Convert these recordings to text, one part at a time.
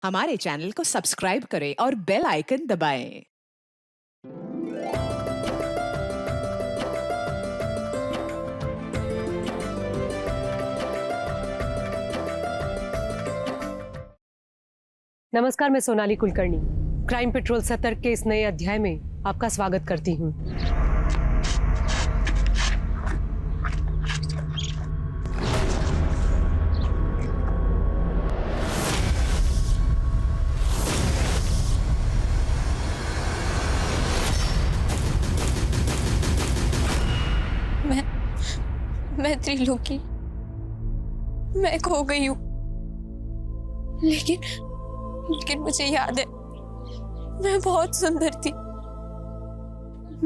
हमारे चैनल को सब्सक्राइब करें और बेल आइकन दबाएं। नमस्कार, मैं सोनाली कुलकर्णी क्राइम पेट्रोल सतर्क के इस नए अध्याय में आपका स्वागत करती हूँ। मैं त्रिलोकी, मैं खो गई हूँ, लेकिन मुझे याद है मैं बहुत सुंदर थी।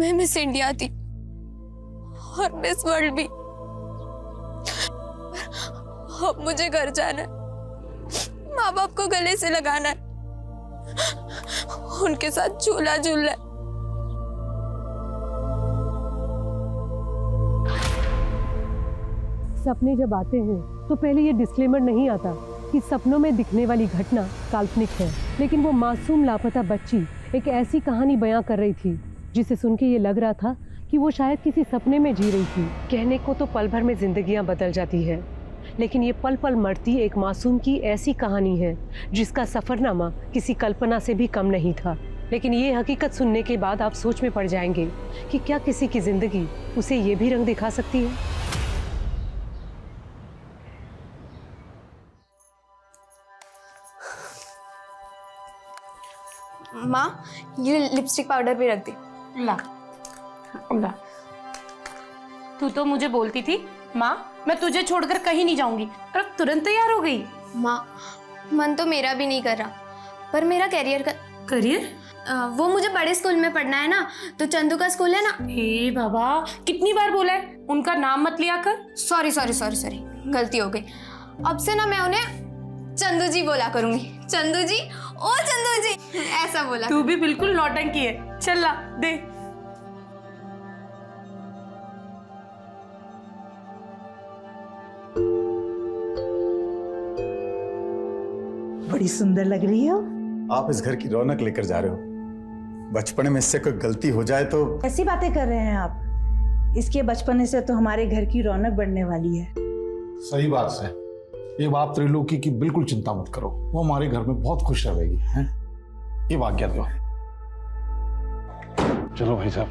मैं मिस इंडिया थी और मिस वर्ल्ड भी। अब मुझे घर जाना है, माँ बाप को गले से लगाना है, उनके साथ झूला झूलना है। सपने जब आते हैं तो पहले ये डिस्क्लेमर नहीं आता कि सपनों में दिखने वाली घटना काल्पनिक है, लेकिन वो मासूम लापता बच्ची एक ऐसी कहानी बयां कर रही थी जिसे सुन के ये लग रहा था कि वो शायद किसी सपने में जी रही थी। कहने को तो पल भर में जिंदगियां बदल जाती है, लेकिन ये पल पल मरती एक मासूम की ऐसी कहानी है जिसका सफरनामा किसी कल्पना से भी कम नहीं था। लेकिन ये हकीकत सुनने के बाद आप सोच में पड़ जाएंगे कि क्या किसी की जिंदगी उसे ये भी रंग दिखा सकती है। माँ, ये लिपस्टिक पाउडर भी रख दे। ला ला। तू तो मुझे बोलती थी माँ मैं तुझे छोड़कर कहीं नहीं जाऊंगी, और अब तुरंत तैयार हो गई। माँ, मन तो मेरा भी नहीं कर रहा, पर मेरा करियर वो मुझे बड़े स्कूल में पढ़ना है ना, तो चंदू का स्कूल है ना। हे बाबा, कितनी बार बोला है उनका नाम मत लिया कर। सॉरी सॉरी सॉरी सॉरी, गलती हो गई। अब से ना मैं उन्हें चंदू जी बोला करूंगी। चंदू जी, ओ चंदू जी, ऐसा बोला। तू भी बिल्कुल नौटंकी है। चल ला दे। बड़ी सुंदर लग रही हो। आप इस घर की रौनक लेकर जा रहे हो। बचपन में इससे कोई गलती हो जाए तो। ऐसी बातें कर रहे हैं आप। इसके बचपन से तो हमारे घर की रौनक बढ़ने वाली है। सही बात है। ये बात त्रिलोकी की बिल्कुल चिंता मत करो, वो हमारे घर में बहुत खुश रहेगी। हैं? ये आज्ञा दो। चलो भाई साहब।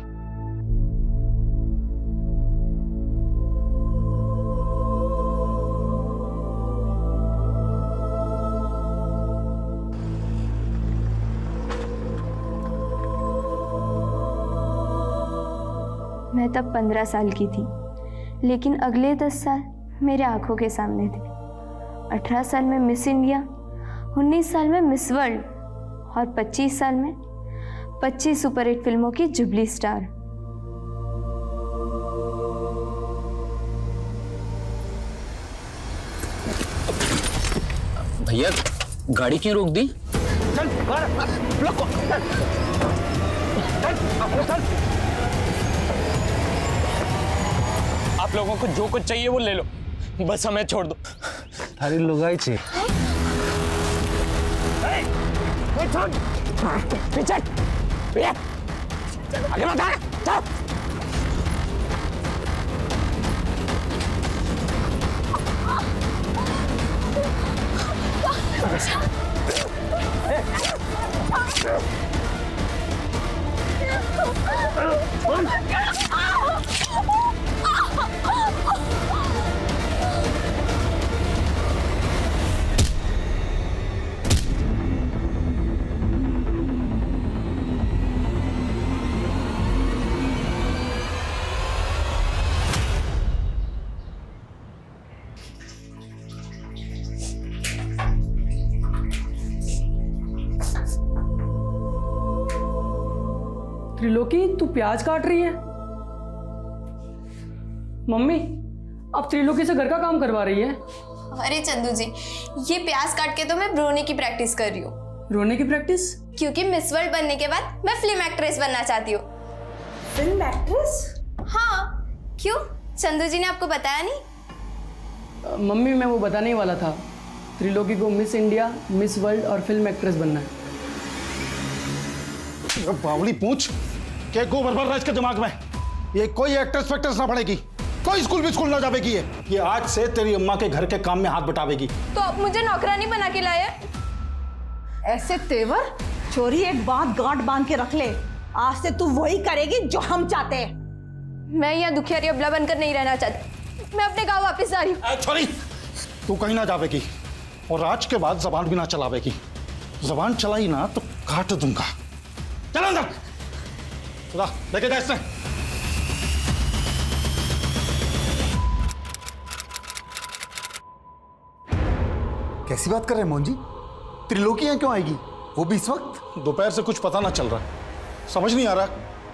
मैं तब 15 साल की थी, लेकिन अगले 10 साल मेरे आंखों के सामने थे। 18 साल में मिस इंडिया, 19 साल में मिस वर्ल्ड और 25 साल में 25 सुपरहिट फिल्मों की जुबली स्टार। भैया, गाड़ी क्यों रोक दी? आप लोगों को जो कुछ चाहिए वो ले लो, बस हमें छोड़ दो। अरे लुगाई छे। पीछे आगे बढ़, चल। त्रिलोकी, तू प्याज काट रही है? मम्मी, अब त्रिलोकी से घर का काम करवा रही है? अरे चंदू जी, ये प्याज काट के तो मैं रोने की प्रैक्टिस कर रही हूँ। रोने की प्रैक्टिस? क्योंकि मिस वर्ल्ड बनने के बाद मैं फिल्म एक्ट्रेस बनना चाहती हूँ। Film actress? हाँ, क्यों? चंदू जी ने आपको बताया नहीं? मम्मी, मैं वो बताने ही वाला था। त्रिलोकी को मिस इंडिया, मिस वर्ल्ड और फिल्म एक्ट्रेस बनना है। बावली पूछ के गोबर भर रहा है इसके दिमाग में। ये कोई एक्ट्रेस फैक्ट्रेस ना पड़ेगी, कोई स्कूल भी स्कूल ना जावेगी। ये आज से तेरी अम्मा के घर के काम में हाथ बटावेगी। तो अब मुझे नौकरानी बना के लाए? ऐसे तेवर चोरी, एक बात गांठ बांध के रख ले, आज से तू वही करेगी जो हम चाहते हैं। मैं यहाँ दुखियारी अबला बनकर नहीं रहना चाहती, मैं अपने गांव वापस आ रही हूँ। छोरी, तू कहीं ना जावेगी और आज के बाद जबान भी ना चलावेगी। जबान चलाई ना तो काट दूंगा। चलो अंदर, चला लेके जा इससे। कैसी बात कर रहे हैं मोहन जी? त्रिलोकी यहाँ क्यों आएगी, वो भी इस वक्त? दोपहर से कुछ पता ना चल रहा, समझ नहीं आ रहा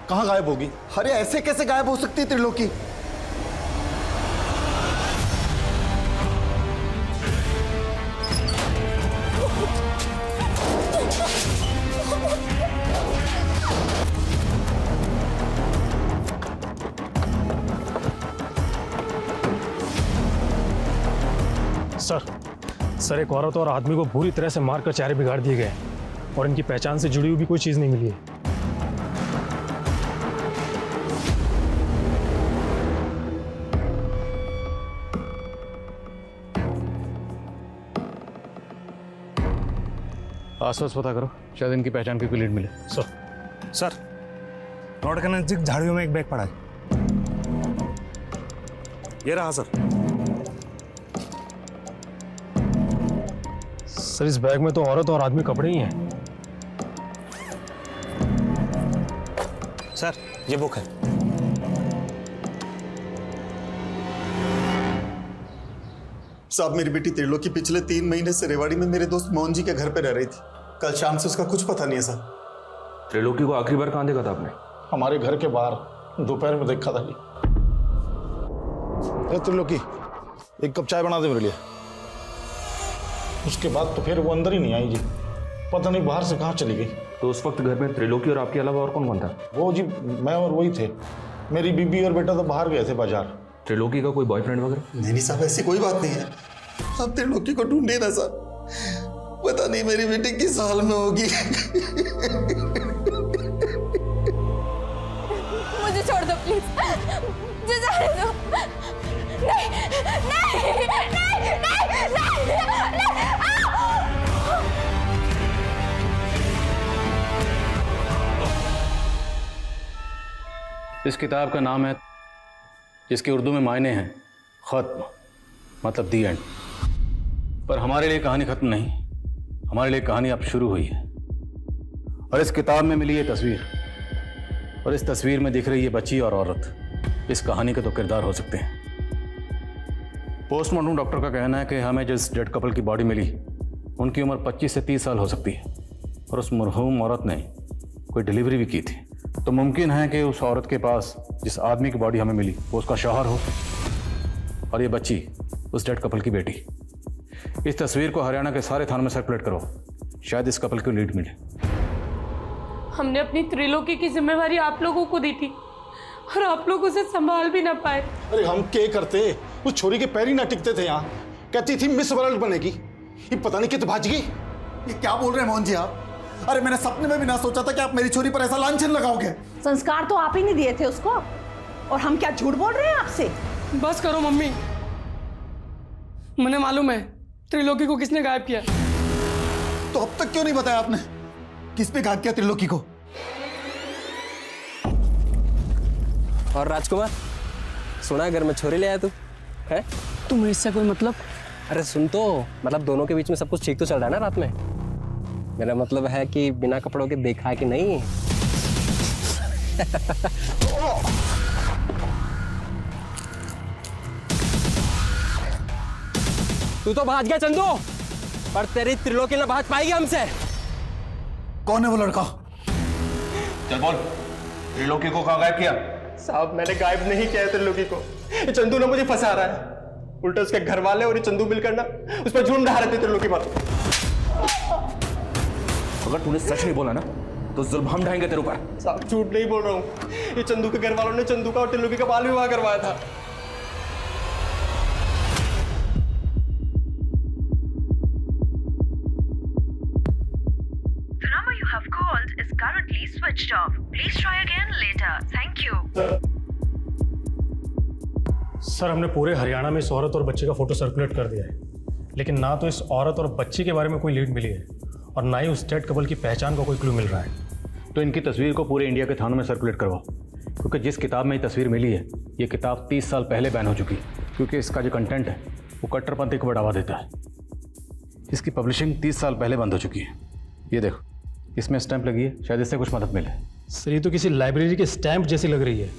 कहाँ गायब होगी। अरे ऐसे कैसे गायब हो सकती है त्रिलोकी? सर एक औरत और आदमी को बुरी तरह से मारकर चेहरे बिगाड़ दिए गए और इनकी पहचान से जुड़ी हुई भी कोई चीज नहीं मिली है। आसपास पता करो, शायद इनकी पहचान की कोई लीड मिले। सर रोड के नजदीक झाड़ियों में एक बैग पड़ा है। ये रहा सर। सर इस बैग में तो औरत और आदमी कपड़े ही हैं। सर ये बुक है। साहब मेरी बेटी त्रिलोकी पिछले 3 महीने से रेवाड़ी में मेरे दोस्त मोहन जी के घर पे रह रही थी। कल शाम से उसका कुछ पता नहीं है साहब। त्रिलोकी को आखिरी बार कहाँ देखा था आपने? हमारे घर के बाहर दोपहर में देखा था जी। त्रिलोकी एक कप चाय बना दे मेरे लिए। उसके बाद तो फिर वो अंदर ही नहीं आई जी, पता नहीं बाहर से कहाँ चली गई। तो उस वक्त घर में त्रिलोकी और आपके अलावा और कौन कौन था? वो जी मैं और वही थे। मेरी बीबी और बेटा तो बाहर गए थे बाजार। त्रिलोकी का कोई बॉयफ्रेंड वगैरह? नहीं साहब ऐसी कोई बात नहीं है। आप त्रिलोकी को ढूंढे ना साहब, पता नहीं मेरी बेटी किस हाल में होगी। मुझे छोड़ दो प्लीज, मुझे जाने दो। नहीं नहीं नहीं नहीं नहीं, नहीं। इस किताब का नाम है, जिसके उर्दू में मायने हैं खत्म, मतलब दी एंड। पर हमारे लिए कहानी खत्म नहीं, हमारे लिए कहानी अब शुरू हुई है। और इस किताब में मिली ये तस्वीर, और इस तस्वीर में दिख रही ये बच्ची और औरत, इस कहानी के तो किरदार हो सकते हैं। पोस्टमार्टम डॉक्टर का कहना है कि हमें जिस डेड कपल की बॉडी मिली उनकी उम्र 25 से 30 साल हो सकती है, और उस मरहूम औरत ने कोई डिलीवरी भी की थी। तो मुमकिन है कि उस औरत के पास जिस आदमी की बॉडी हमें मिली वो उसका शौहर हो, और ये बच्ची उस डेड कपल की बेटी। इस तस्वीर को हरियाणा के सारे थानों में सर्कुलेट करो, शायद इस कपल को लीड मिले। हमने अपनी त्रिलोकी की जिम्मेवारी आप लोगों को दी थी और आप लोग उसे संभाल भी ना पाए। अरे हम क्या करते, उस छोरी के पैर ही ना टिकते थे। यहाँ कहती थी मिस वर्ल्ड बनेगी, ये पता नहीं कित भाज गई। ये क्या बोल रहे हैं मोहन जी आप? अरे मैंने सपने में भी ना सोचा था कि आप मेरी छोरी पर ऐसा लांछन लगाओगे। संस्कार तो आप ही नहीं दिए थे उसको, और हम क्या झूठ बोल रहे हैं आपसे? बस करो मम्मी, मुझे मालूम है त्रिलोकी को किसने गायब किया। तो अब तक क्यों नहीं बताया आपने किसने गायब किया त्रिलोकी को? और राजकुमार, सुना घर में छोरी ले आया तू है? तुम्हें इससे कोई मतलब? अरे सुन तो, मतलब दोनों के बीच में सब कुछ ठीक तो चल रहा है ना रात में? मेरा मतलब है कि बिना कपड़ों के देखा है कि नहीं। तू तो भाग गया चंदू, पर तेरी त्रिलोकी ना भाग पाएगी हमसे। कौन है वो लड़का? चल बोल, त्रिलोकी को कहाँ गायब किया? साहब मैंने गायब नहीं किया त्रिलोकी को, ये चंदू ना मुझे फंसा रहा है। उल्टा उसके घर वाले और ये चंदू मिलकर ना उस पर झूठ ढा रहे थे त्रिलोकी पर। अगर तूने सच नहीं बोला ना तो जुल्म हम ढाएंगे तेरे ऊपर। साहब झूठ नहीं बोल रहा हूँ, ये चंदू के घर वालों ने चंदू का और त्रिलोकी का बाल विवाह करवाया था। you have called is currently switched off. Please try again later. Thank you. Sir, हमने पूरे हरियाणा में इस औरत और बच्चे का फोटो सर्कुलेट कर दिया है, लेकिन ना तो इस औरत और बच्ची के बारे में कोई लीड मिली है और ना ही उस डेड कपल की पहचान का कोई क्लू मिल रहा है। तो इनकी तस्वीर को पूरे इंडिया के थानों में सर्कुलेट करवाओ, क्योंकि जिस किताब में ये तस्वीर मिली है ये किताब 30 साल पहले बैन हो चुकी है, क्योंकि इसका जो कंटेंट है वो कट्टरपंथी को बढ़ावा देता है। इसकी पब्लिशिंग 30 साल पहले बंद हो चुकी है। ये देखो, इसमें स्टैंप लगी है, शायद इससे कुछ मदद मिले। सर, ये तो किसी लाइब्रेरी के स्टैंप जैसी लग रही है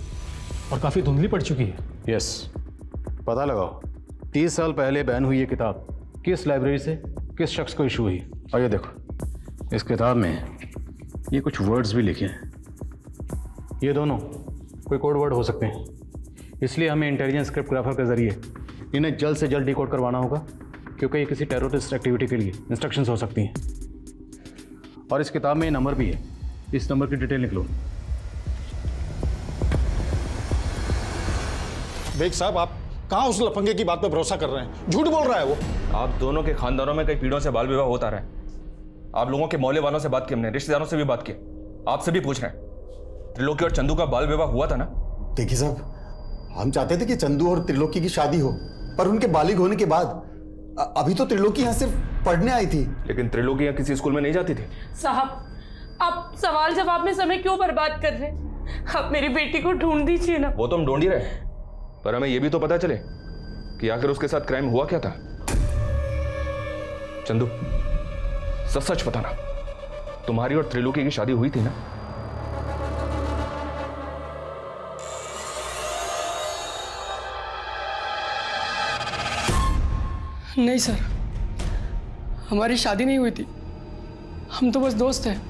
और काफ़ी धुंधली पड़ चुकी है। यस, पता लगाओ 30 साल पहले बैन हुई ये किताब किस लाइब्रेरी से किस शख्स को इशू हुई। और ये देखो, इस किताब में ये कुछ वर्ड्स भी लिखे हैं, ये दोनों कोई कोड वर्ड हो सकते हैं, इसलिए हमें इंटेलिजेंस क्रिप्टोग्राफर के जरिए इन्हें जल्द से जल्द डिकोड करवाना होगा, क्योंकि ये किसी टेररिस्ट एक्टिविटी के लिए इंस्ट्रक्शंस हो सकती हैं। और इस किताब में ये नंबर भी है, इस नंबर की डिटेल निकलो। बेग साहब, आप कहाँ उस लफंगे की बात पे भरोसा कर रहे हैं? झूठ बोल रहा है वो। आप दोनों के खानदानों में कई पीढ़ियों से बाल विवाह होता रहा है। आप लोगों के मोहल्ले वालों से बात की हमने, रिश्तेदारों से भी बात की, आपसे भी पूछ रहे हैं। त्रिलोकी और चंदू का बाल विवाह हुआ था ना? देखिए साहब, हम चाहते थे कि चंदू और त्रिलोकी की शादी हो, पर उनके बालिग होने के बाद अभी तो त्रिलोकी यहाँ सिर्फ पढ़ने आई थी। लेकिन त्रिलोकी यहाँ किसी स्कूल में नहीं जाती थी। साहब, आप सवाल जवाब में समय क्यों बर्बाद कर रहे हैं? आप मेरी बेटी को ढूंढ दीजिए ना। वो तो हम ढूंढ ही रहे, पर हमें यह भी तो पता चले कि आखिर उसके साथ क्राइम हुआ क्या था। चंदू, सच सच बताना, तुम्हारी और त्रिलोकी की शादी हुई थी ना? नहीं सर, हमारी शादी नहीं हुई थी, हम तो बस दोस्त हैं।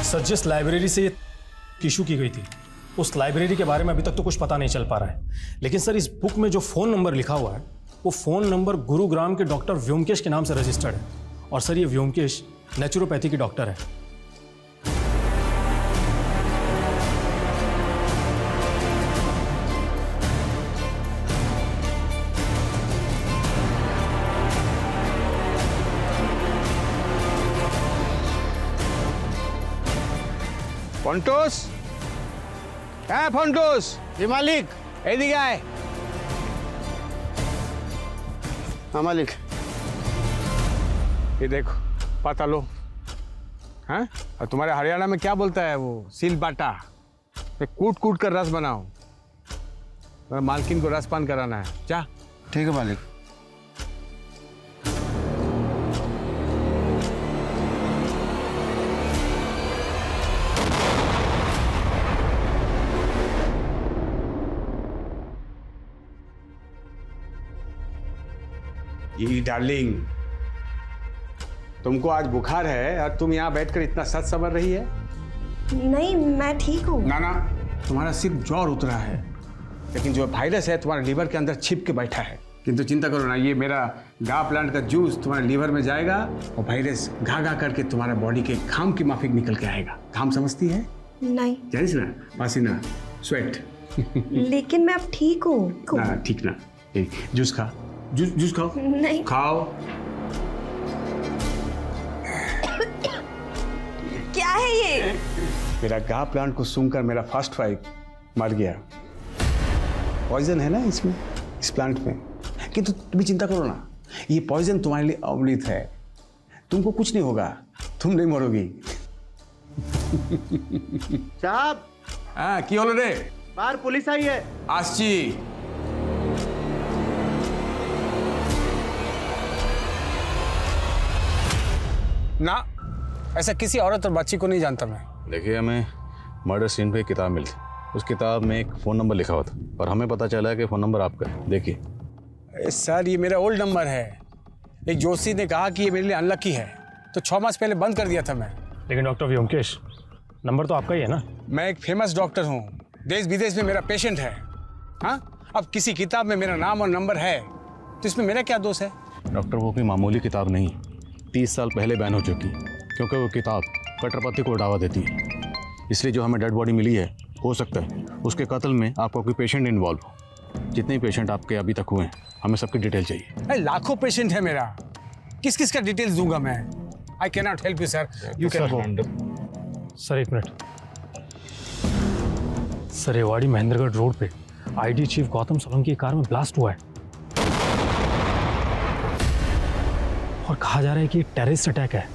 सर, जिस लाइब्रेरी से ये इशू की गई थी उस लाइब्रेरी के बारे में अभी तक तो कुछ पता नहीं चल पा रहा है, लेकिन सर इस बुक में जो फ़ोन नंबर लिखा हुआ है वो फ़ोन नंबर गुरुग्राम के डॉक्टर व्योमकेश के नाम से रजिस्टर्ड है। और सर, ये व्योमकेश नेचुरोपैथी के डॉक्टर है। ফন্টুস, হ্যাঁ ফন্টুস, জি মালিক, এইদিকে আয়। हाँ मालिक, ये देखो पता लो। हाँ, और तुम्हारे हरियाणा में क्या बोलता है वो, सील बाटा। कूट कूट कर रस बनाओ, मालकिन को रसपान कराना है। जा। ठीक है मालिक। ये डार्लिंग, तुमको आज बुखार है और तुम यहाँ बैठकर इतना सच समझ रही है? नहीं, मैं ठीक हूँ। ना ना, तुम्हारा सिर्फ ज्वर उतरा है, लेकिन जो वायरस है तुम्हारे लीवर के अंदर छिप के बैठा है। किंतु चिंता करो ना, ये मेरा गा प्लांट का जूस तुम्हारे लीवर में जाएगा और वायरस घा घा करके तुम्हारा बॉडी के घाम की माफिक निकल के आएगा। घाम समझती है? नहीं। जानिस ना, पसीना, स्वेट। लेकिन मैं अब ठीक हूँ। ना ठीक ना, जूस खा, जूस खाओ। नहीं। खाओ। क्या है ये? मेरा गा प्लांट को सूंघकर मेरा फर्स्ट वाइफ मर गया। पॉइजन है ना इसमें, इस प्लांट में। किंतु तुम चिंता करो ना, ये पॉइजन तुम्हारे लिए अमृत है। तुमको कुछ नहीं होगा, तुम नहीं मरोगी। साहब। हाँ, की होलो रे? बाहर पुलिस आई है। आसची। ना, ऐसा किसी औरत और बच्ची को नहीं जानता मैं। देखिए, हमें मर्डर सीन पे एक किताब मिली, उस किताब में एक फ़ोन नंबर लिखा हुआ था और हमें पता चला कि फ़ोन नंबर आपका है। देखिए। सर ये मेरा ओल्ड नंबर है। एक जोशी ने कहा कि ये मेरे लिए अनलकी है, तो 6 मास पहले बंद कर दिया था मैं। लेकिन डॉक्टर व्योमकेश, नंबर तो आपका ही है ना? मैं एक फेमस डॉक्टर हूँ, देश विदेश में मेरा पेशेंट है। हाँ, अब किसी किताब में मेरा नाम और नंबर है तो इसमें मेरा क्या दोष है? डॉक्टर वो कोई मामूली किताब नहीं, 30 साल पहले बैन हो चुकी, क्योंकि वो किताब कट्टरपंथी को बढ़ावा देती है। इसलिए जो हमें डेड बॉडी मिली है, हो सकता है उसके कत्ल में आपका कोई पेशेंट इन्वॉल्व हो। जितने भी पेशेंट आपके अभी तक हुए हैं, हमें सबकी डिटेल चाहिए। अरे लाखों पेशेंट है मेरा, किस किस का डिटेल्स दूंगा मैं? I can not help you sir, you can go. Sir एक minute. Sir Rewari Mahendragarh road पे आईडी चीफ गौतम सोलंकी की कार में ब्लास्ट हुआ है और कहा जा रहा है कि टेररिस्ट अटैक है।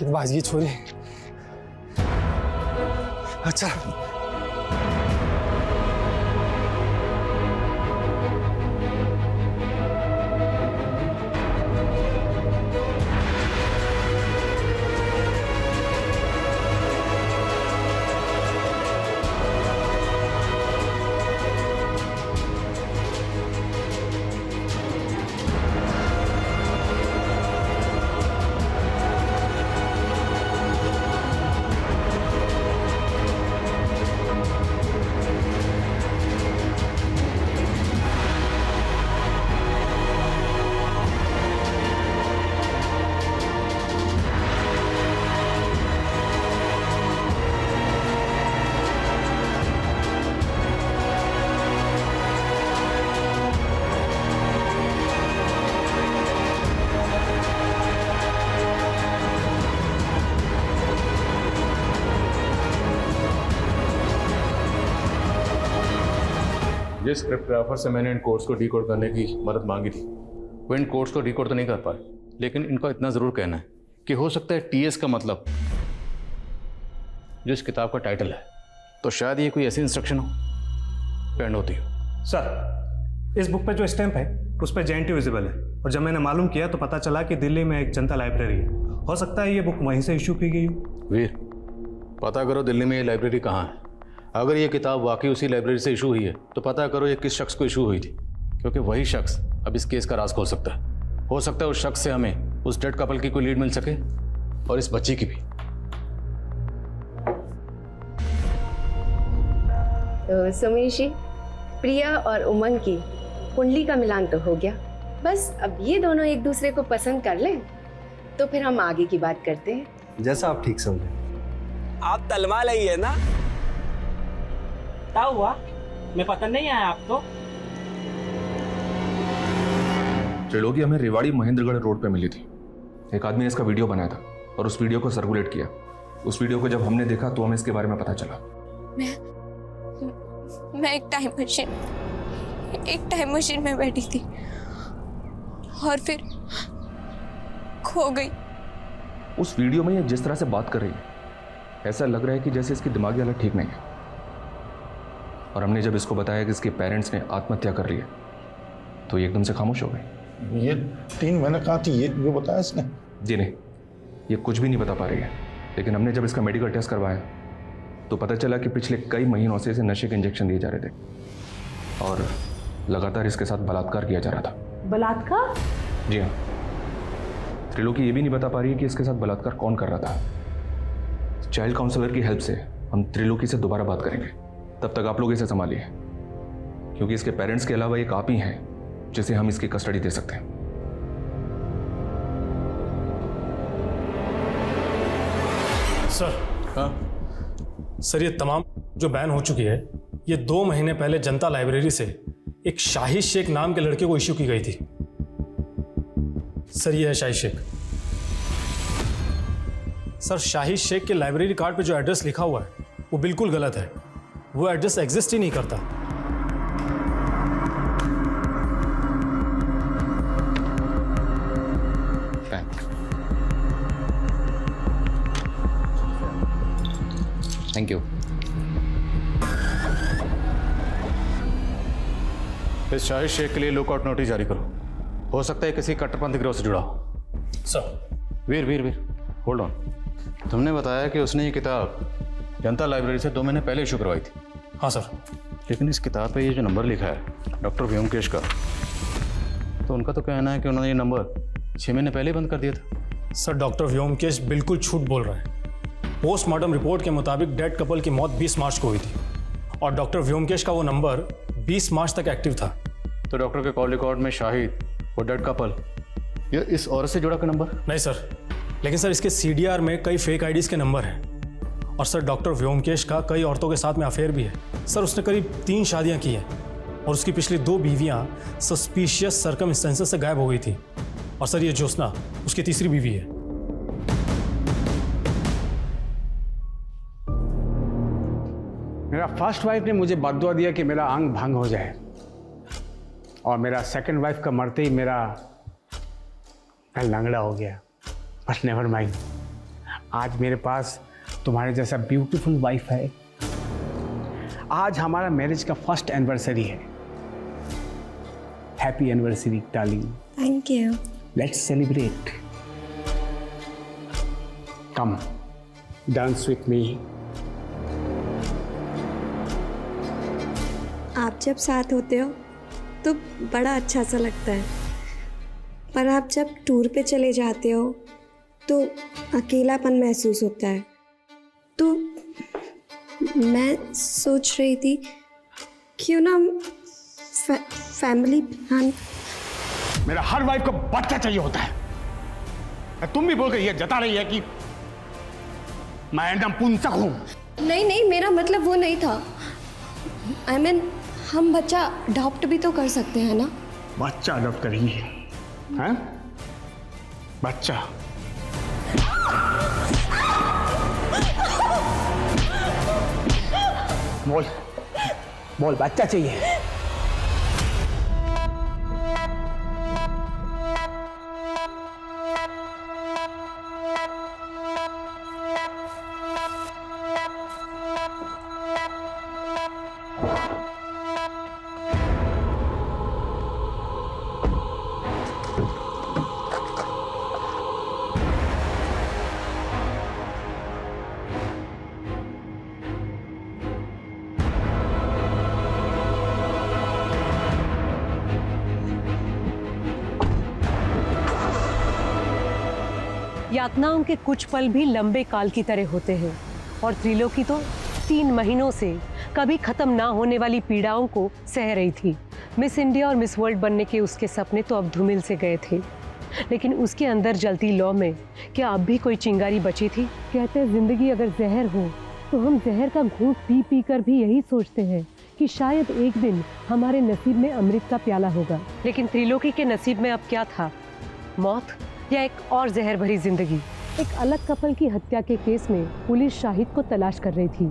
बाजी छोरी। अच्छा जिस क्रिप्टोग्राफर से मैंने इन कोड्स को डिकोड करने की मदद मांगी थी, वो इन कोड्स को डिकोड तो नहीं कर पाए, लेकिन इनका इतना ज़रूर कहना है कि हो सकता है टीएस का मतलब जो इस किताब का टाइटल है, तो शायद ये कोई ऐसी इंस्ट्रक्शन हो पेंड होती हो। सर, इस बुक पे जो स्टैंप है उस पर JNT विजिबल है, और जब मैंने मालूम किया तो पता चला कि दिल्ली में एक जनता लाइब्रेरी है। हो सकता है ये बुक वहीं से इशू की गई हो। वीर, पता करो दिल्ली में ये लाइब्रेरी कहाँ है। अगर ये किताब वाकई उसी लाइब्रेरी से इशू हुई है तो पता करो ये किस शख्स को इशू हुई थी, क्योंकि वही शख्स अब इस केस का राज खोल सकता है। हो सकता है उस शख्स से हमें उस डेड कपल की कोई लीड मिल सके, और इस बच्ची की भी। तो सुमेश जी, प्रिया और उमंग की कुंडली का मिलान तो हो गया, बस अब ये दोनों एक दूसरे को पसंद कर लें तो फिर हम आगे की बात करते हैं। जैसा आप ठीक समझे। आप तलवा लई है ना? क्या हुआ? मैं पसंद नहीं आया आपको? त्रिलोकी हमें रेवाड़ी महेंद्रगढ़ रोड पे मिली थी। एक आदमी ने इसका वीडियो बनाया था और उस वीडियो को सर्कुलेट किया। उस वीडियो को जब हमने देखा तो हमें इसके बारे में पता चला। मैं एक टाइम मशीन में बैठी थी और फिर खो गई। उस वीडियो में ये जिस तरह से बात कर रही है, ऐसा लग रहा है कि जैसे इसकी दिमागी हालत ठीक नहीं है। और हमने जब इसको बताया कि इसके पेरेंट्स ने आत्महत्या कर ली है तो ये एकदम से खामोश हो गई। ये 3 महीने कहा थी, ये बताया इसने? जी नहीं, ये कुछ भी नहीं बता पा रही है। लेकिन हमने जब इसका मेडिकल टेस्ट करवाया तो पता चला कि पिछले कई महीनों से इसे नशे के इंजेक्शन दिए जा रहे थे और लगातार इसके साथ बलात्कार किया जा रहा था। बलात्कार? जी हाँ। त्रिलोकी ये भी नहीं बता पा रही है कि इसके साथ बलात्कार कौन कर रहा था। चाइल्ड काउंसलर की हेल्प से हम त्रिलोकी से दोबारा बात करेंगे, तब तक आप लोग इसे संभालिए, क्योंकि इसके पेरेंट्स के अलावा एक आप ही हैं जिसे हम इसकी कस्टडी दे सकते हैं। सर। हाँ सर, ये तमाम जो बैन हो चुकी है, ये 2 महीने पहले जनता लाइब्रेरी से एक शाहिद शेख नाम के लड़के को इश्यू की गई थी। सर ये है शाहिद शेख। सर शाहिद शेख के लाइब्रेरी कार्ड पे जो एड्रेस लिखा हुआ है वो बिल्कुल गलत है। वो एड्रेस एग्जिस्ट ही नहीं करता। Thank you. इस शाहिद शेख के लिए लुकआउट नोटिस जारी करो। हो सकता है किसी कट्टरपंथी गिरोह से जुड़ा हो। Sir. Veer Veer Veer hold on. तुमने बताया कि उसने ये किताब जनता लाइब्रेरी से 2 महीने पहले इशू करवाई थी। हाँ सर। लेकिन इस किताब पे ये जो नंबर लिखा है डॉक्टर व्योमकेश का, तो उनका तो कहना है कि उन्होंने ये नंबर 6 महीने पहले ही बंद कर दिया था। सर डॉक्टर व्योमकेश बिल्कुल झूठ बोल रहा है। पोस्टमार्टम रिपोर्ट के मुताबिक डेड कपल की मौत 20 मार्च को हुई थी और डॉक्टर व्योमकेश का वो नंबर 20 मार्च तक एक्टिव था। तो डॉक्टर के कॉल रिकॉर्ड में शाहिद, वो डेड कपल, ये इस औरत से जुड़ा का नंबर? नहीं सर, लेकिन सर इसके CDR में कई फेक आईडीज के नंबर हैं और सर डॉक्टर व्योमकेश का कई औरतों के साथ में अफेयर भी है। सर उसने करीब 3 शादियां की हैं और उसकी पिछली 2 बीवियां सस्पिशियस सर्कमस्टेंसेस से गायब हो गई थी और सर ये ज्योत्सना उसकी तीसरी बीवी है। मेरा फर्स्ट वाइफ ने मुझे बददुआ दिया कि मेरा अंग भंग हो जाए, और मेरा सेकंड वाइफ का मरते ही मैं लंगड़ा हो गया। बट नेवर माइंड, आज मेरे पास तुम्हारे जैसा ब्यूटीफुल वाइफ है। आज हमारा मैरिज का फर्स्ट एनिवर्सरी है। Happy anniversary darling. Thank you. Let's celebrate. Come dance with me. आप जब साथ होते हो तो बड़ा अच्छा सा लगता है, पर आप जब टूर पे चले जाते हो तो अकेलापन महसूस होता है। तो मैं सोच रही थी क्यों ना फैमिली प्लान। मेरा हर वाइफ को बच्चा चाहिए होता है। तुम भी बोल कर ये जता रही है कि मैं नपुंसक हूं। नहीं नहीं, मेरा मतलब वो नहीं था। I mean, हम बच्चा अडॉप्ट भी तो कर सकते हैं ना। बच्चा अडॉप्ट करेंगे? हैं? बच्चा? बोल बोल, बच्चा चाहिए। यातनाओं के कुछ पल भी लंबे काल की तरह होते हैं और त्रिलोकी तो 3 महीनों से कभी खत्म ना होने वाली पीड़ाओं को सह रही थी। मिस इंडिया और मिस वर्ल्ड बनने के उसके सपने तो अब धूमिल से गए थे, लेकिन उसके अंदर जलती लौ में क्या अब भी कोई चिंगारी बची थी? कहते हैं जिंदगी अगर जहर हो तो हम जहर का घूंट पी पी कर भी यही सोचते हैं कि शायद एक दिन हमारे नसीब में अमृत का प्याला होगा। लेकिन त्रिलोकी के नसीब में अब क्या था? मौत या एक और जहर भरी जिंदगी? एक अलग कपल की हत्या के केस में पुलिस शाहिद को तलाश कर रही थी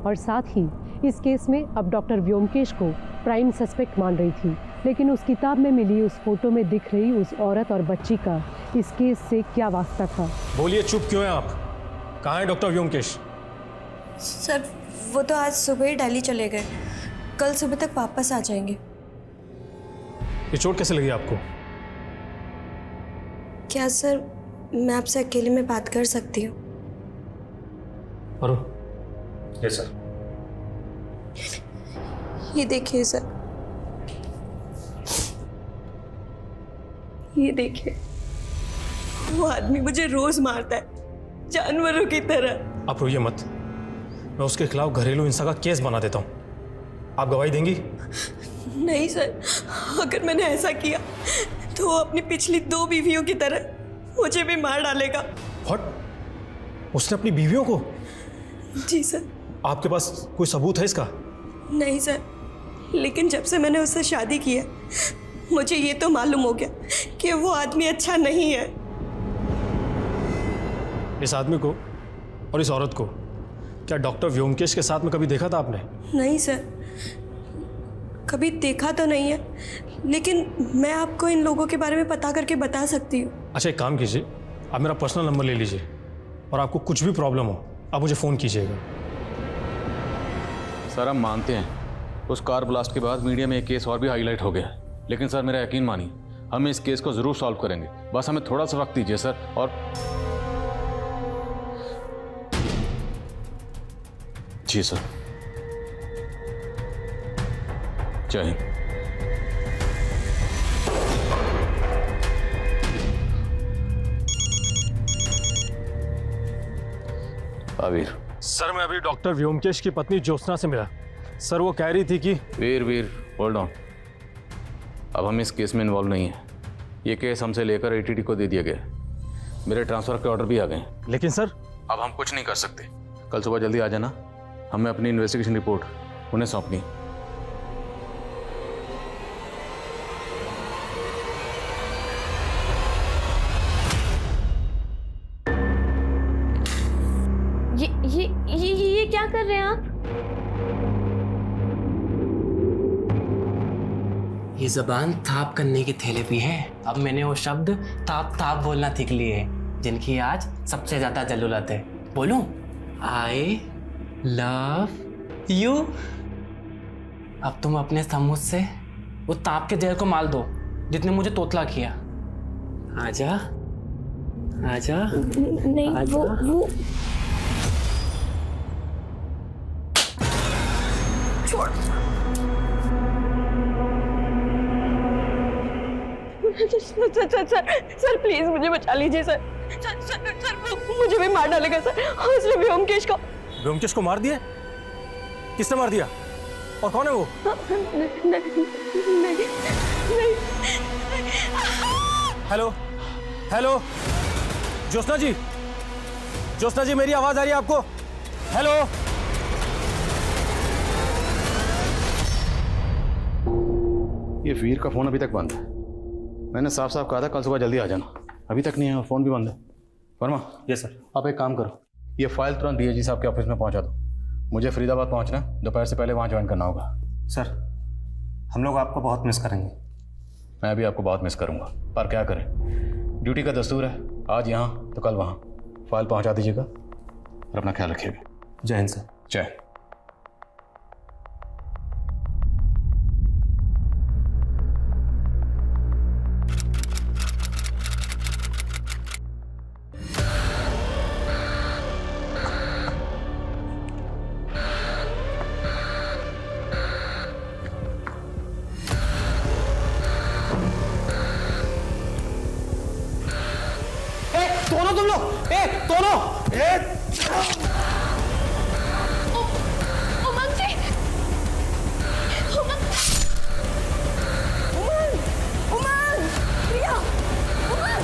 और साथ ही इस केस में अब डॉक्टर व्योमकेश को प्राइम सस्पेक्ट मान रही थी। लेकिन उस किताब में मिली उस फोटो में दिख रही उस औरत और बच्ची का इस केस से क्या वास्ता था? बोलिए, चुप क्यों हैं आप? कहाँ है डॉक्टर व्योमकेश? सर वो तो आज सुबह ही दिल्ली चले गए, कल सुबह तक वापस आ जाएंगे। ये चोट कैसे लगी आपको? क्या सर मैं आपसे अकेले में बात कर सकती हूँ? Yes sir. ये देखिए सर, ये देखिए, वो आदमी मुझे रोज मारता है जानवरों की तरह। आप रोइए मत, मैं उसके खिलाफ घरेलू हिंसा का केस बना देता हूँ। आप गवाही देंगी? नहीं सर, अगर मैंने ऐसा किया तो वो अपनी पिछली 2 बीवियों की तरह मुझे भी मार डालेगा। व्हाट? उसने अपनी बीवियों को? जी सर। आपके पास कोई सबूत है इसका? नहीं सर, लेकिन जब से मैंने उससे शादी की है मुझे ये तो मालूम हो गया कि वो आदमी अच्छा नहीं है। इस आदमी को और इस औरत को क्या डॉक्टर व्योमकेश के साथ में कभी देखा था आपने? नहीं सर, कभी देखा तो नहीं है, लेकिन मैं आपको इन लोगों के बारे में पता करके बता सकती हूँ। अच्छा, एक काम कीजिए, आप मेरा पर्सनल नंबर ले लीजिए और आपको कुछ भी प्रॉब्लम हो आप मुझे फ़ोन कीजिएगा। सर हम मानते हैं उस कार ब्लास्ट के बाद मीडिया में एक केस और भी हाईलाइट हो गया, लेकिन सर मेरा यकीन मानिए हम इस केस को जरूर सॉल्व करेंगे, बस हमें थोड़ा सा वक्त दीजिए सर। और जी सर, जय हिंद। वीर सर मैं अभी डॉक्टर व्योमकेश की पत्नी ज्योत्सना से मिला। सर वो कह रही थी कि वीर होल्ड ऑन, अब हम इस केस में इन्वॉल्व नहीं है। ये केस हमसे लेकर एटीटी को दे दिया गया, मेरे ट्रांसफर के ऑर्डर भी आ गए। लेकिन सर अब हम कुछ नहीं कर सकते, कल सुबह जल्दी आ जाना, हमें अपनी इन्वेस्टिगेशन रिपोर्ट उन्हें सौंपनी। ये क्या कर रहे हैं आप? ये जबान ताप करने की थेरेपी है। अब मैंने वो शब्द ताप ताप बोलना सीख लिए हैं जिनकी आज सबसे ज्यादा जरूरत है। बोलूं? I love you. अब तुम अपने समूह से वो ताप के जहर को माल दो जितने मुझे तोतला किया। आजा आजा। नहीं आजा। वो छोड़। सर प्लीज मुझे बचा लीजिए सर। सर मुझे भी मार डालेगा सर। उसने व्योमकेश को। व्योमकेश को मार दिया? किसने मार दिया और कौन है वो? नहीं। हेलो हेलो ज्योत्सना जी, ज्योत्सना जी मेरी आवाज आ रही है आपको? हेलो। ये वीर का फोन अभी तक बंद है। मैंने साफ साफ कहा था कल सुबह जल्दी आ जाना, अभी तक नहीं है, फोन भी बंद है। वर्मा। Yes sir. आप एक काम करो, ये फाइल तुरंत डीएजी साहब के ऑफिस में पहुंचा दो। मुझे फरीदाबाद पहुंचना है, दोपहर से पहले वहां ज्वाइन करना होगा। सर हम लोग आपको बहुत मिस करेंगे। मैं भी आपको बहुत मिस करूंगा, पर क्या करें, ड्यूटी का दस्तूर है, आज यहाँ तो कल वहाँ। फाइल पहुंचा दीजिएगा और अपना ख्याल रखिएगा। जय हिंद सर। जय। दोनों तुम लोग, दोनों उमंग जी, उमंग, प्रिया, उमंग।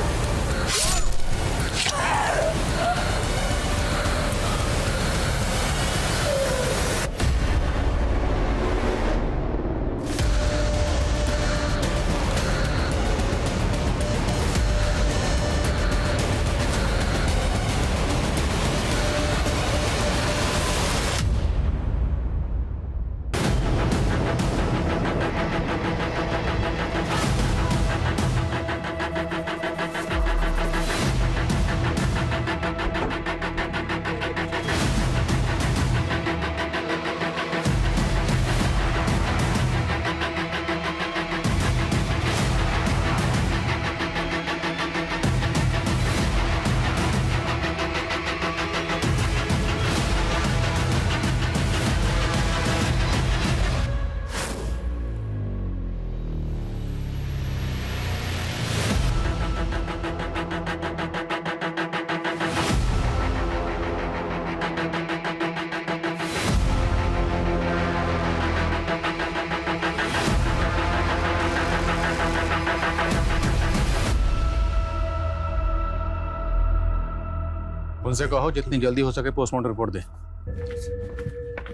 उनसे कहो जितनी जल्दी हो सके पोस्टमार्टम रिपोर्ट दे।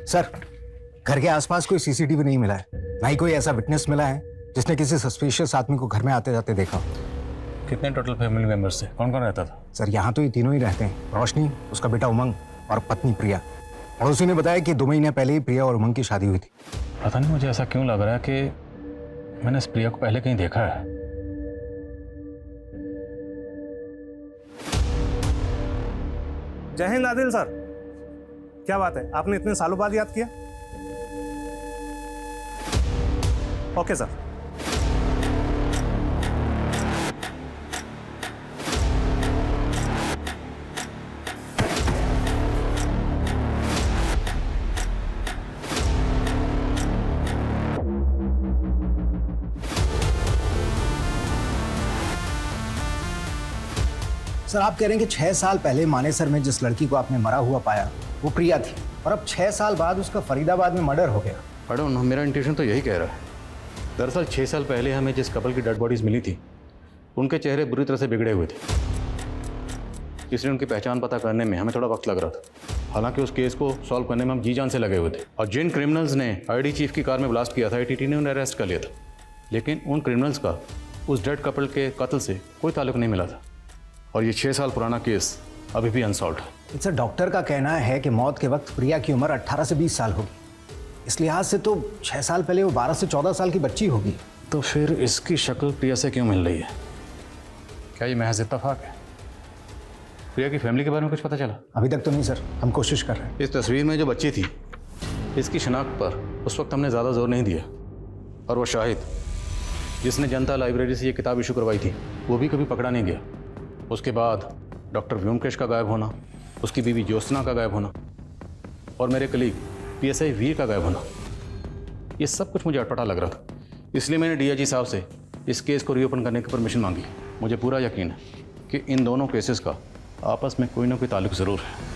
सर घर के आसपास कोई सीसीटीवी नहीं मिला है, ना ही कोई ऐसा विटनेस मिला है जिसने किसी सस्पिशियस आदमी को घर में आते जाते देखा। कितने टोटल फैमिली मेंबर्स थे, कौन कौन रहता था? सर यहाँ तो ये तीनों ही रहते हैं, रोशनी, उसका बेटा उमंग और पत्नी प्रिया। पड़ोसी ने बताया कि 2 महीने पहले ही प्रिया और उमंग की शादी हुई थी। पता नहीं मुझे ऐसा क्यों लग रहा है कि मैंने इस प्रिया को पहले कहीं देखा है। जय हिंद आदिल सर। क्या बात है, आपने इतने सालों बाद याद किया? Okay sir. सर आप कह रहे हैं कि 6 साल पहले मानेसर में जिस लड़की को आपने मरा हुआ पाया वो प्रिया थी, और अब 6 साल बाद उसका फरीदाबाद में मर्डर हो गया। आई डोंट नो, मेरा इंट्यूशन तो यही कह रहा है। दरअसल 6 साल पहले हमें जिस कपल की डेड बॉडीज मिली थी उनके चेहरे बुरी तरह से बिगड़े हुए थे, इसलिए उनकी पहचान पता करने में हमें थोड़ा वक्त लग रहा था। हालांकि उस केस को सॉल्व करने में हम जी जान से लगे हुए थे, और जिन क्रिमिनल्स ने आईडी चीफ की कार में ब्लास्ट किया था ATT ने उन्हें अरेस्ट कर लिया था, लेकिन उन क्रिमिनल्स का उस डेड कपल के कत्ल से कोई ताल्लुक नहीं मिला था, और ये 6 साल पुराना केस अभी भी अनसॉल्व्ड है। सर डॉक्टर का कहना है कि मौत के वक्त प्रिया की उम्र 18 से 20 साल होगी, इस लिहाज से तो 6 साल पहले वो 12 से 14 साल की बच्ची होगी। तो फिर इसकी शक्ल प्रिया से क्यों मिल रही है? क्या ये महज इत्तेफाक है? प्रिया की फैमिली के बारे में कुछ पता चला? अभी तक तो नहीं सर, हम कोशिश कर रहे हैं। इस तस्वीर में जो बच्ची थी इसकी शनाख्त पर उस वक्त हमने ज़्यादा जोर नहीं दिया, और वो शाहिद जिसने जनता लाइब्रेरी से ये किताब इशू करवाई थी वो भी कभी पकड़ा नहीं गया। उसके बाद डॉक्टर व्योमकेश का गायब होना, उसकी बीवी ज्योत्सना का गायब होना, और मेरे कलीग PSI वीर का गायब होना, ये सब कुछ मुझे अटपटा लग रहा था। इसलिए मैंने DIG साहब से इस केस को रीओपन करने की परमिशन मांगी। मुझे पूरा यकीन है कि इन दोनों केसेस का आपस में कोई ना कोई ताल्लुक ज़रूर है।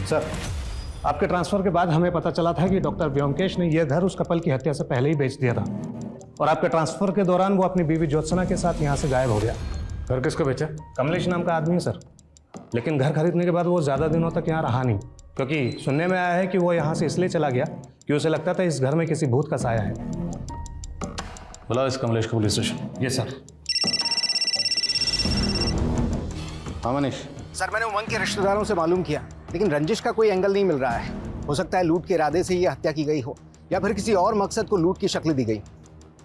सर, आपके ट्रांसफर के बाद हमें पता चला था कि डॉक्टर व्योमकेश ने यह घर उस कपल की हत्या से पहले ही बेच दिया था, और आपके ट्रांसफर के दौरान वो अपनी बीवी ज्योत्सना के साथ यहाँ से गायब हो गया। घर किसको बेचा? कमलेश नाम का आदमी है सर, लेकिन घर खरीदने के बाद वो ज़्यादा दिनों तक यहाँ रहा नहीं, क्योंकि सुनने में आया है कि वो यहाँ से इसलिए चला गया कि उसे लगता था इस घर में किसी भूत का साया है। बुलाओ इस कमलेश को पुलिस स्टेशन। Yes sir. हाँ मनीष। सर मैंने उमंग के रिश्तेदारों से मालूम किया, लेकिन रंजिश का कोई एंगल नहीं मिल रहा है। हो सकता है लूट के इरादे से ये हत्या की गई हो, या फिर किसी और मकसद को लूट की शक्ल दी गई।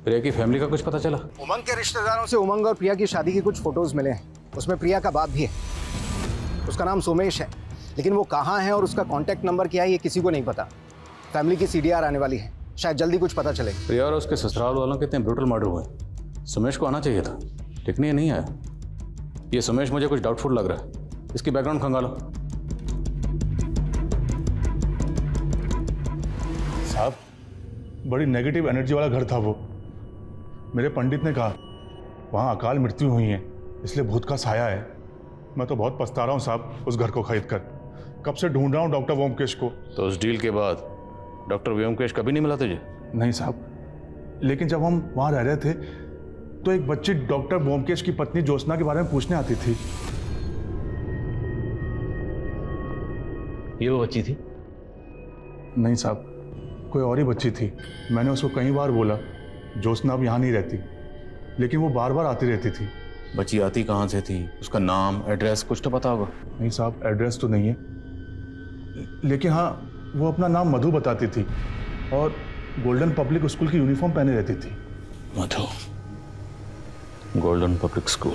प्रिया की फैमिली का कुछ पता चला? उमंग के रिश्तेदारों से उमंग और प्रिया की शादी के कुछ फोटोज मिले हैं, उसमें प्रिया का बाप भी है। उसका नाम सोमेश है, लेकिन वो कहाँ है और उसका कॉन्टैक्ट नंबर क्या है ये किसी को नहीं पता। फैमिली की CDR आने वाली है, शायद जल्दी कुछ पता चलेगा। प्रिया और उसके ससुराल वालों के इतने ब्रूटल मर्डर हुए, सुमेश को आना चाहिए था, लेकिन ये नहीं आया। ये सुमेश मुझे कुछ डाउटफुल लग रहा है, इसकी बैकग्राउंड खंगालो। साहब बड़ी नेगेटिव एनर्जी वाला घर था वो। मेरे पंडित ने कहा वहाँ अकाल मृत्यु हुई है, इसलिए भूत का साया है। मैं तो बहुत पछता रहा हूँ साहब उस घर को खरीद कर। कब से ढूंढ रहा हूँ डॉक्टर व्योमकेश को। तो उस डील के बाद डॉक्टर व्योमकेश कभी नहीं मिला तुझे? नहीं साहब, लेकिन जब हम वहाँ रह रहे थे तो एक बच्ची डॉक्टर व्योमकेश की पत्नी ज्योत्सना के बारे में पूछने आती थी। ये वो बच्ची थी? नहीं साहब, कोई और ही बच्ची थी। मैंने उसको कई बार बोला ज्योत्सना अब यहाँ नहीं रहती, लेकिन वो बार बार आती रहती थी। बच्ची आती कहाँ से थी? उसका नाम, एड्रेस कुछ तो पता होगा? नहीं साहब, एड्रेस तो नहीं है, लेकिन हाँ वो अपना नाम मधु बताती थी और गोल्डन पब्लिक स्कूल की यूनिफॉर्म पहने रहती थी। मधु, गोल्डन पब्लिक स्कूल।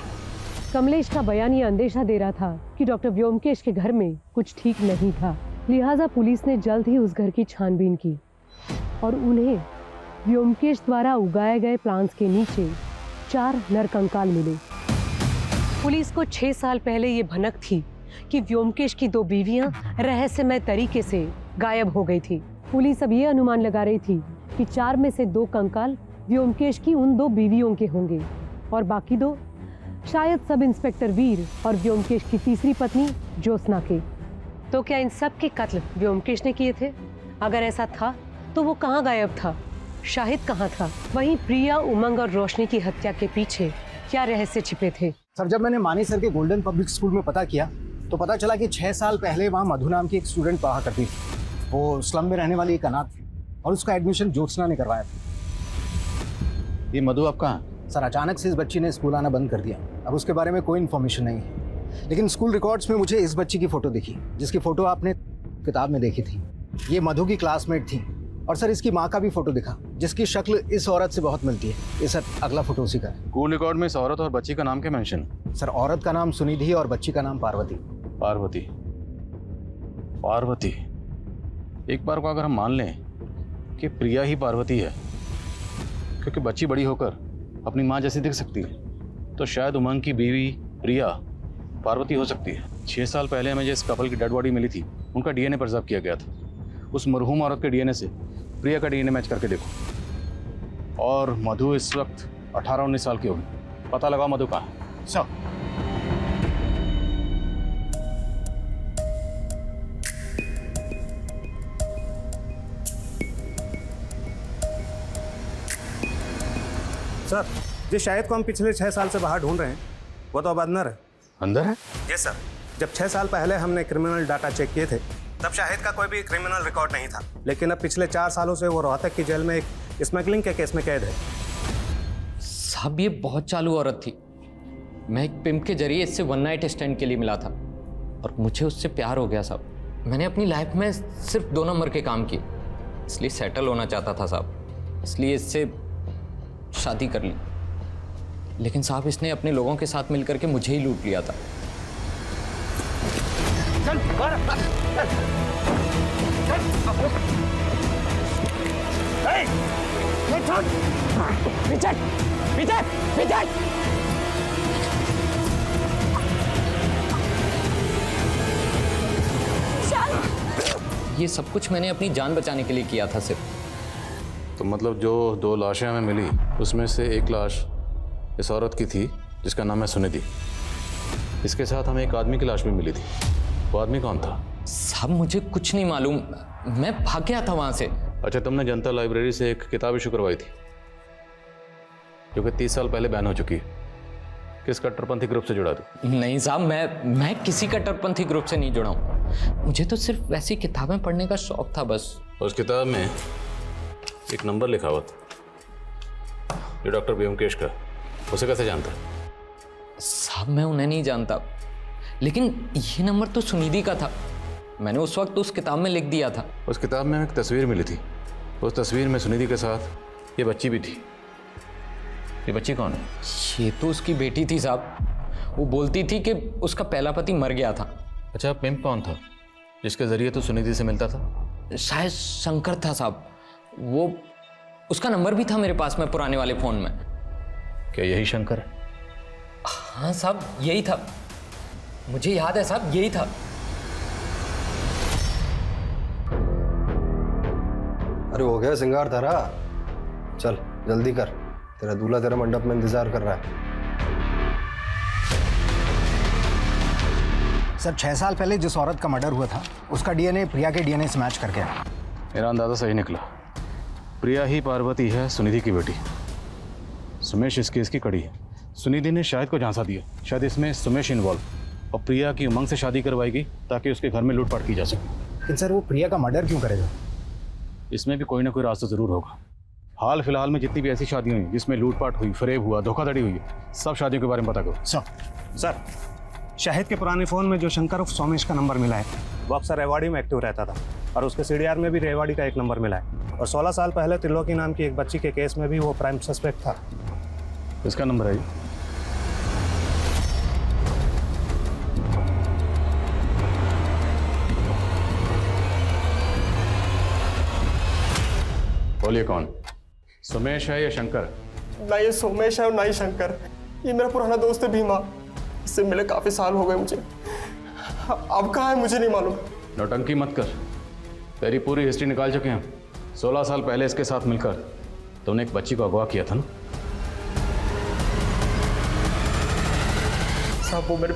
कमलेश का बयान ये अंदेशा दे रहा था कि डॉक्टर व्योमकेश के घर में कुछ ठीक नहीं था, लिहाजा पुलिस ने जल्द ही उस घर की छानबीन की और उन्हें व्योमकेश द्वारा उगाए गए प्लांट्स के नीचे 4 नरकंकाल मिले। पुलिस को 6 साल पहले ये भनक थी कि व्योमकेश की 2 बीवियां रहस्यमय तरीके से गायब हो गई थी। पुलिस अब ये अनुमान लगा रही थी कि 4 में से 2 कंकाल व्योमकेश की उन 2 बीवियों के होंगे और बाकी 2 शायद सब इंस्पेक्टर वीर और व्योमकेश की तीसरी पत्नी ज्योत्सना के। तो क्या इन सब के कत्ल व्योमकेश ने किए थे? अगर ऐसा था तो वो कहाँ गायब था? शाहिद कहाँ था? वहीं प्रिया, उमंग और रोशनी की हत्या के पीछे क्या रहस्य छिपे थे? सर जब मैंने मानेसर के गोल्डन पब्लिक स्कूल में पता किया तो पता चला कि 6 साल पहले वहाँ मधु नाम की एक स्टूडेंट पढ़ा करती थी। वो स्लम में रहने वाली एक अनाथ थी और उसका एडमिशन ज्योत्सना ने करवाया था। ये मधु आप कहाँ? सर अचानक से इस बच्ची ने स्कूल आना बंद कर दिया। अब उसके बारे में कोई इन्फॉर्मेशन नहीं है, लेकिन स्कूल रिकॉर्ड्स में मुझे इस बच्ची की फ़ोटो दिखी, जिसकी फ़ोटो आपने किताब में देखी थी। ये मधु की क्लासमेट थी और सर इसकी माँ का भी फोटो दिखा, जिसकी शक्ल इस औरत से बहुत मिलती है। ये सर अगला फोटो उसी का है। कूल रिकॉर्ड में इस औरत और बच्ची का नाम क्या मेंशन? सर औरत का नाम सुनिधि और बच्ची का नाम पार्वती। पार्वती। पार्वती। एक बार को अगर हम मान लें कि प्रिया ही पार्वती है, क्योंकि बच्ची बड़ी होकर अपनी माँ जैसी दिख सकती है, तो शायद उमंग की बीवी प्रिया पार्वती हो सकती है। 6 साल पहले हमें जिस कपल की डेड बॉडी मिली थी, उनका डीएनए प्रिजर्व किया गया था। उस मरहूम औरत के डीएनए से प्रिया का डीएनए मैच करके देखो। और मधु इस वक्त 18-19 साल की होगी। पता लगाओ मधु कहाँ है। सर सर, जिस शाहिद को हम पिछले 6 साल से बाहर ढूंढ रहे हैं, वो तो अब अंदर है। अंदर है? जी सर। जब 6 साल पहले हमने क्रिमिनल डाटा चेक किए थे, तब शाहिद का कोई भी क्रिमिनल रिकॉर्ड नहीं था, लेकिन अब पिछले 4 सालों से वो रोहतक की जेल में एक स्मगलिंग के केस में कैद है। साहब ये बहुत चालू औरत थी। मैं एक पिम्प के जरिए इससे 1 नाइट स्टैंड के लिए मिला था और मुझे उससे प्यार हो गया साहब। मैंने अपनी लाइफ में सिर्फ 2 नंबर के काम किए, इसलिए सेटल होना चाहता था साहब, इसलिए इससे शादी कर ली। लेकिन साहब इसने अपने लोगों के साथ मिलकर के मुझे ही लूट लिया था। चल, ये सब कुछ मैंने अपनी जान बचाने के लिए किया था सिर्फ। तो मतलब जो 2 लाशें हमें मिली, उसमें से एक लाश इस औरत की थी जिसका नाम है सुनिधि। इसके साथ हमें एक आदमी की लाश भी मिली थी। वो आदमी कौन था? साहब मुझे कुछ नहीं मालूम, मैं भाग गया था वहां से। अच्छा, तुमने जनता लाइब्रेरी से एक किताब इशू करवाई थी जो कि 30 साल पहले बैन हो चुकी है। किस कट्टरपंथी ग्रुप से जुड़ा था? नहीं साहब, मैं किसी कट्टरपंथी ग्रुप से नहीं जुड़ा हूँ। मुझे तो सिर्फ वैसी किताबें पढ़ने का शौक था बस। उस किताब में एक नंबर लिखा हुआ था जो डॉक्टर व्योमकेश का। उसे कैसे जानता? साहब मैं उन्हें नहीं जानता, लेकिन ये नंबर तो सुनिधि का था। मैंने उस वक्त उस किताब में लिख दिया था। उस किताब में एक तस्वीर मिली थी। उस तस्वीर में सुनिधि के साथ ये बच्ची भी थी। ये बच्ची कौन है? ये तो उसकी बेटी थी साहब। वो बोलती थी कि उसका पहला पति मर गया था। अच्छा, पिम्प कौन था जिसके जरिए तो सुनिधि से मिलता था? शायद शंकर था साहब। वो उसका नंबर भी था मेरे पास में पुराने वाले फ़ोन में। क्या यही शंकर है? हाँ साहब, यही था। मुझे याद है साहब, यही था। अरे हो गया सिंगार तारा, चल जल्दी कर, तेरा दूल्हा तेरा मंडप में इंतजार कर रहा है। सर 6 साल पहले जिस औरत का मर्डर हुआ था, उसका डीएनए प्रिया के डीएनए से मैच कर गया। मेरा अंदाजा सही निकला। प्रिया ही पार्वती है, सुनिधि की बेटी। सुमेश इस केस की कड़ी है। सुनिधि ने शाहिद को झांसा दिया, शायद इसमें सुमेश इन्वॉल्व, और प्रिया की उमंग से शादी करवाएगी ताकि उसके घर में लूटपाट की जा सके। लेकिन सर वो प्रिया का मर्डर क्यों करेगा? इसमें भी कोई ना कोई रास्ता जरूर होगा। हाल फिलहाल में जितनी भी ऐसी शादियां हुई जिसमें लूटपाट हुई, फरेब हुआ, धोखाधड़ी हुई, सब शादियों के बारे में पता करो। सर, शाहिद के पुराने फ़ोन में जो शंकर उर्फ सोमेश का नंबर मिला है, वो अक्सर रेवाड़ी में एक्टिव रहता था, और उसके सीडीआर में भी रेवाड़ी का एक नंबर मिला है। और 16 साल पहले त्रिलोकी नाम की एक बच्ची के केस में भी वो प्राइम सस्पेक्ट था। इसका नंबर है? बोलिए कौन? सुमेश है या शंकर? ना ये सोमेश है और ना ही शंकर। ये मेरा पुराना दोस्त है भीमा। इससे मिले काफी साल हो गए मुझे। अब कहाँ है मुझे नहीं मालूम। नौटंकी मत कर, तेरी पूरी हिस्ट्री निकाल चुके हैं। 16 साल पहले इसके साथ मिलकर तुमने एक बच्ची को अगवा किया था ना? साहब वो मेरे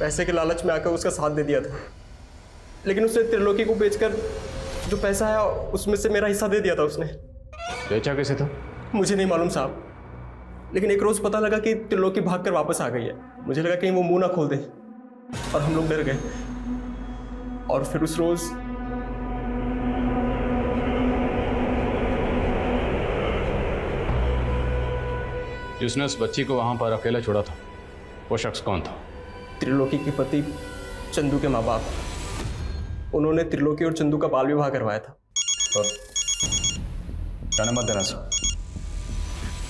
पैसे के लालच में आकर उसका साथ दे दिया था, लेकिन उसने त्रिलोकी को बेचकर जो पैसा है उसमें से मेरा हिस्सा दे दिया था उसने। बेचा कैसे था? मुझे नहीं मालूम साहब, लेकिन एक रोज पता लगा कि त्रिलोकी भागकर वापस आ गई है। मुझे लगा कहीं वो मुंह ना खोल दे, और हम लोग डर गए। और फिर उस रोज जिसने उस बच्ची को वहां पर अकेला छोड़ा था, वो शख्स कौन था? त्रिलोकी के पति चंदू के माँ बाप। उन्होंने त्रिलोकी और चंदू का बाल विवाह करवाया था। जाने मत देना सर।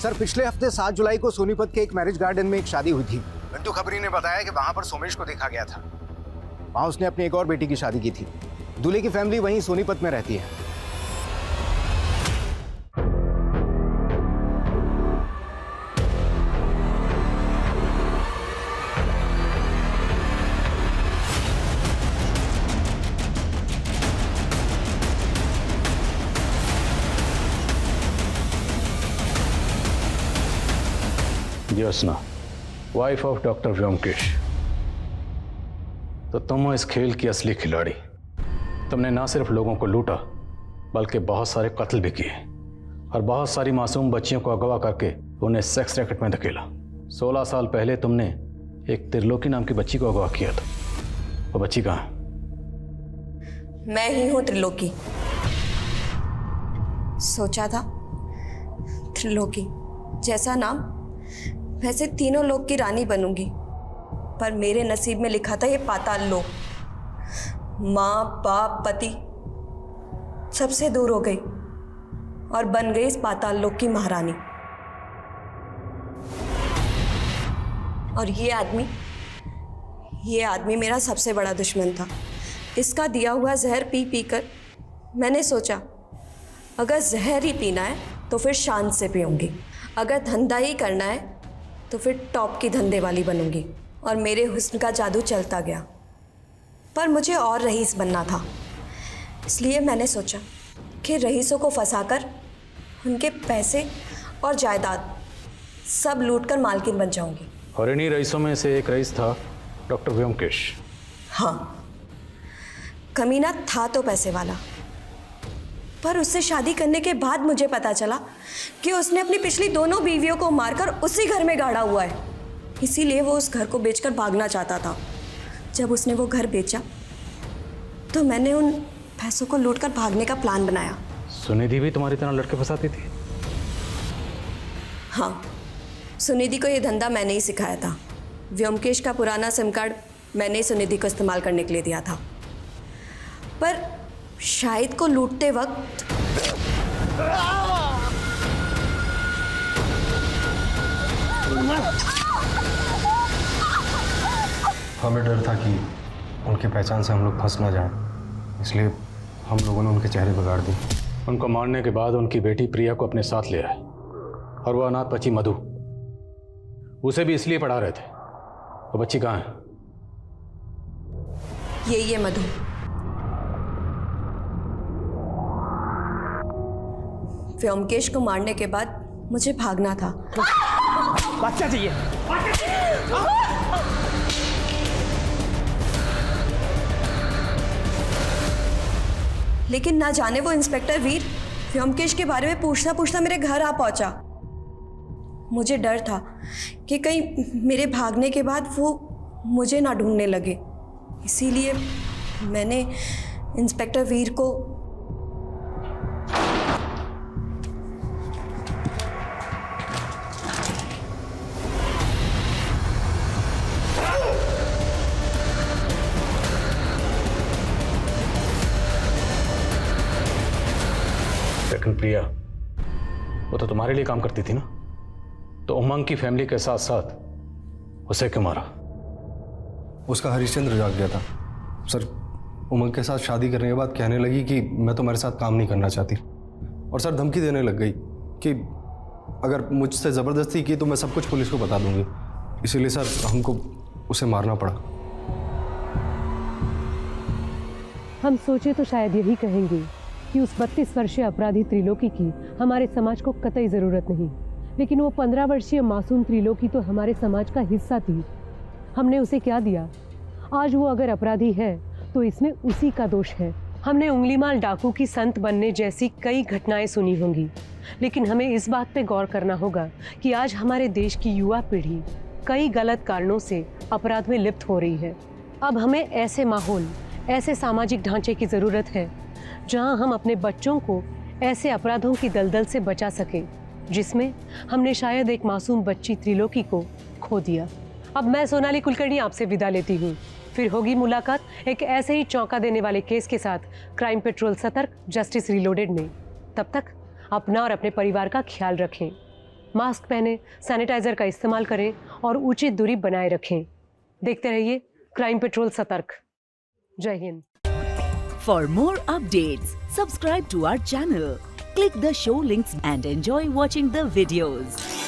सर पिछले हफ्ते 7 जुलाई को सोनीपत के एक मैरिज गार्डन में एक शादी हुई थी। घंटू खबरी ने बताया कि वहां पर सोमेश को देखा गया था। वहां उसने अपनी एक और बेटी की शादी की थी। दूल्हे की फैमिली वहीं सोनीपत में रहती है। Jyotsna, wife of doctor Byomkesh. तो तुम हो इस खेल की असली खिलाड़ी। तुमने ना सिर्फ लोगों को लूटा बल्कि बहुत सारे कत्ल भी किए और बहुत सारी मासूम बच्चियों को अगवा करके उन्हें सेक्स रैकेट में धकेला। 16 साल पहले तुमने एक त्रिलोकी नाम की बच्ची को अगवा किया था। वो बच्ची कहाँ है? मैं ही हूं त्रिलोकी। सोचा था त्रिलोकी जैसा नाम, वैसे तीनों लोक की रानी बनूंगी, पर मेरे नसीब में लिखा था ये पाताल लोक। माँ बाप पति सबसे दूर हो गई और बन गई इस पाताल लोक की महारानी। और ये आदमी मेरा सबसे बड़ा दुश्मन था। इसका दिया हुआ जहर पी पी कर मैंने सोचा अगर जहर ही पीना है तो फिर शान से पीऊंगी, अगर धंधा ही करना है तो फिर टॉप की धंधे वाली बनूंगी। और मेरे हुस्न का जादू चलता गया, पर मुझे और रईस बनना था। इसलिए मैंने सोचा कि रईसों को फंसाकर उनके पैसे और जायदाद सब लूटकर मालकिन बन जाऊंगी। और इन्हीं रईसों में से एक रईस था डॉक्टर व्योमकेश। हाँ, कमीना था तो पैसे वाला, पर उससे शादी करने के बाद मुझे पता चला कि उसने अपनी पिछली दोनों बीवियों को मारकर उसी घर में गाड़ा हुआ है। इसीलिए वो उस घर को बेचकर भागना चाहता था। जब उसने वो घर बेचा तो मैंने उन पैसों को लूटकर भागने का प्लान बनाया। सुनिधि भी तुम्हारी तरह लड़के फंसाती थी? हाँ, सुनिधि को ये धंधा मैंने ही सिखाया था। व्योमकेश का पुराना सिम कार्ड मैंने ही सुनिधि को इस्तेमाल करने के लिए दिया था। पर शाहिद को लूटते वक्त हमें डर था कि उनकी पहचान से हम लोग फंस ना जाएं, इसलिए हम लोगों ने उनके चेहरे बिगाड़ दिए। उनको मारने के बाद उनकी बेटी प्रिया को अपने साथ ले आए और वो अनाथ बच्ची मधु, उसे भी इसलिए पढ़ा रहे थे। वो बच्ची कहाँ है? ये मधु। व्योमकेश को मारने के बाद मुझे भागना था। बच्चा चाहिए। लेकिन ना जाने वो इंस्पेक्टर वीर व्योमकेश के बारे में पूछता पूछता मेरे घर आ पहुंचा। मुझे डर था कि कहीं मेरे भागने के बाद वो मुझे ना ढूंढने लगे। इसीलिए मैंने इंस्पेक्टर वीर को लेकिन प्रिया वो तो तुम्हारे लिए काम करती थी ना, तो उमंग की फैमिली के साथ साथ उसे क्यों मारा? उसका हरिश्चंद्र जाग गया था सर। उमंग के साथ शादी करने के बाद कहने लगी कि मैं तुम्हारे साथ काम नहीं करना चाहती, और सर धमकी देने लग गई कि अगर मुझसे ज़बरदस्ती की तो मैं सब कुछ पुलिस को बता दूंगी। इसीलिए सर हमको उसे मारना पड़ा। हम सोचे तो शायद यही कहेंगे कि उस 32 वर्षीय अपराधी त्रिलोकी की हमारे समाज को कतई ज़रूरत नहीं, लेकिन वो 15 वर्षीय मासूम त्रिलोकी तो हमारे समाज का हिस्सा थी। हमने उसे क्या दिया? आज वो अगर अपराधी है तो इसमें उसी का दोष है। हमने उंगलीमाल डाकू की संत बनने जैसी कई घटनाएं सुनी होंगी, लेकिन हमें इस बात पे गौर करना होगा कि आज हमारे देश की युवा पीढ़ी कई गलत कारणों से अपराध में लिप्त हो रही है। अब हमें ऐसे माहौल, ऐसे सामाजिक ढांचे की ज़रूरत है जहां हम अपने बच्चों को ऐसे अपराधों की दलदल से बचा सकें जिसमें हमने शायद एक मासूम बच्ची त्रिलोकी को खो दिया। अब मैं सोनाली कुलकर्णी आपसे विदा लेती हूँ। फिर होगी मुलाकात एक ऐसे ही चौंका देने वाले केस के साथ क्राइम पेट्रोल सतर्क जस्टिस रीलोडेड में। तब तक अपना और अपने परिवार का ख्याल रखें। मास्क पहने, सैनिटाइजर का इस्तेमाल करें और उचित दूरी बनाए रखें। देखते रहिए क्राइम पेट्रोल सतर्क। जय Hind. For more updates, subscribe to our channel, click the show links and enjoy watching the videos.